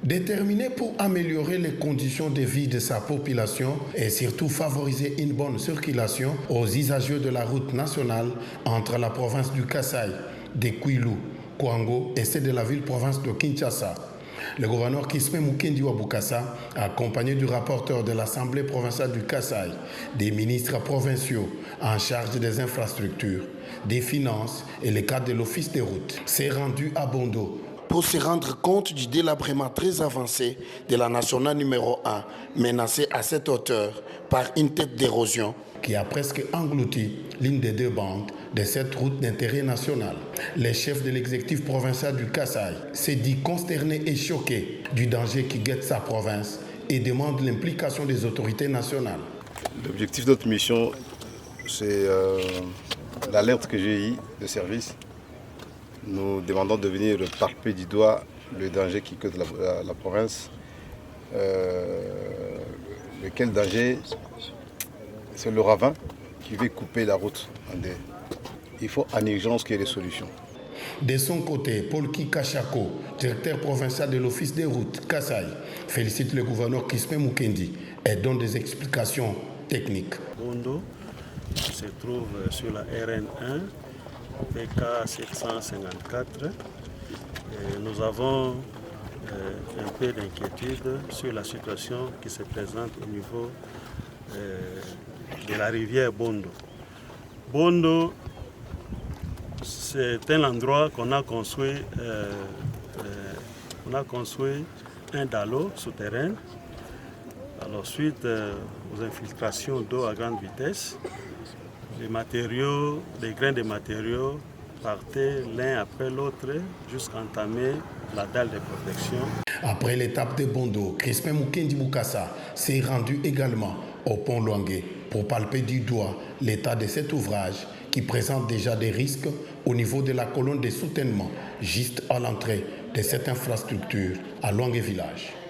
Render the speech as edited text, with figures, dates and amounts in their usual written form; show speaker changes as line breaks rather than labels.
Déterminé pour améliorer les conditions de vie de sa population et surtout favoriser une bonne circulation aux usagers de la route nationale entre la province du Kasaï, de Kwilu, Kwango et celle de la ville-province de Kinshasa, le gouverneur Kisme Mukendi Wabukasa, accompagné du rapporteur de l'Assemblée provinciale du Kasaï, des ministres provinciaux en charge des infrastructures, des finances et les cadres de l'Office des routes, s'est rendu à Bondo pour se rendre compte du délabrement très avancé de la nationale numéro 1, menacée à cette hauteur par une tête d'érosion qui a presque englouti l'une des deux bandes de cette route d'intérêt national. Le chef de l'exécutif provincial du Kasaï s'est dit consterné et choqué du danger qui guette sa province et demande l'implication des autorités nationales.
L'objectif de notre mission, c'est l'alerte que j'ai eue de service. Nous demandons de venir palper du doigt le danger qui guette la province. Lequel danger? C'est le ravin qui veut couper la route en deux. Il faut en urgence qu'il y ait des solutions.
De son côté, Paul Kikachako, directeur provincial de l'Office des routes Kasaï, félicite le gouverneur Kisme Mukendi et donne des explications techniques.
Bondo se trouve sur la RN1, PK 754. Et nous avons un peu d'inquiétude sur la situation qui se présente au niveau de la rivière Bondo. Bondo, c'est un endroit qu'on a construit, un dallo souterrain. Alors, suite aux infiltrations d'eau à grande vitesse, les grains de matériaux partaient l'un après l'autre jusqu'à entamer la dalle de protection.
Après l'étape de Bondo, Kisme Mukendi Bukasa s'est rendu également au pont Luangue pour palper du doigt l'état de cet ouvrage qui présente déjà des risques au niveau de la colonne de soutènement juste à l'entrée de cette infrastructure à Luangue Village.